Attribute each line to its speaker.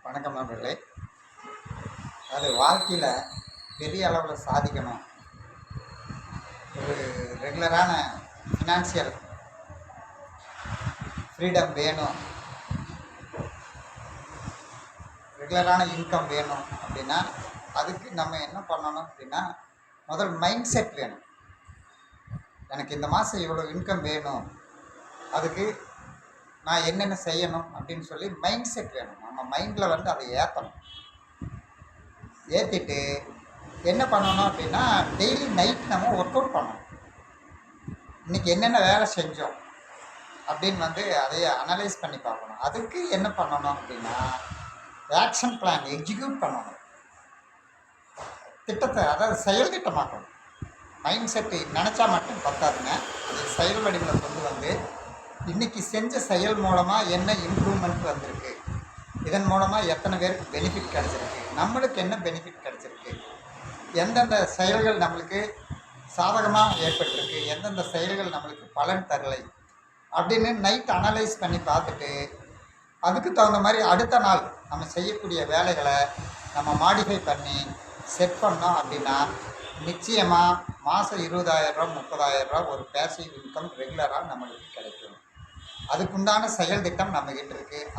Speaker 1: வணக்கம் நண்பர்களே. அது வாழ்க்கையில் பெரிய அளவில் சாதிக்கணும், ஒரு ரெகுலரான ஃபினான்ஷியல் ஃப்ரீடம் வேணும், ரெகுலரான இன்கம் வேணும் அப்படின்னா அதுக்கு நம்ம என்ன பண்ணணும் அப்படின்னா, முதல் மைண்ட் செட் வேணும். எனக்கு இந்த மாதம் இவ்வளோ இன்கம் வேணும், அதுக்கு நான் என்னென்ன செய்யணும் அப்படின்னு சொல்லி மைண்ட் செட் வேணும். நம்ம மைண்டில் அதை ஏற்றணும். ஏற்றிட்டு என்ன பண்ணணும் அப்படின்னா, டெய்லி நைட் நம்ம ஒர்க் அவுட் பண்ணணும். இன்றைக்கி என்னென்ன வேலை செஞ்சோம் அப்படின்னு அதையே அனலைஸ் பண்ணி பார்க்கணும். அதுக்கு என்ன பண்ணணும் அப்படின்னா, ஆக்ஷன் பிளான் எக்ஸிக்யூட் பண்ணணும். திட்டத்தை, அதாவது செயல் திட்டமாக்கணும். மைண்ட் செட்டு நினச்சா மட்டும் பத்தாதுங்க, அது செயல் வடிவில் கொண்டு இன்றைக்கி செஞ்ச செயல் மூலமாக என்ன இம்ப்ரூவ்மெண்ட் வந்திருக்கு, இதன் மூலமாக எத்தனை பேருக்கு பெனிஃபிட் கிடச்சிருக்கு, நம்மளுக்கு என்ன பெனிஃபிட் கிடச்சிருக்கு, எந்தெந்த செயல்கள் நம்மளுக்கு சாதகமாக ஏற்பட்டிருக்கு, எந்தெந்த செயல்கள் நம்மளுக்கு பலன் தரலை அப்படின்னு நைட் அனலைஸ் பண்ணி பார்த்துட்டு, அதுக்கு தகுந்த மாதிரி அடுத்த நாள் நம்ம செய்யக்கூடிய வேலைகளை நம்ம மாடிஃபை பண்ணி செட் பண்ணோம் அப்படின்னா நிச்சயமாக மாதம் 20,000 30,000 ஒரு பேசிவ் இன்கம் ரெகுலராக நம்மளுக்கு கிடைக்கும். அதுக்குண்டான செயல் திட்டம் நம்மகிட்ட இருக்குது.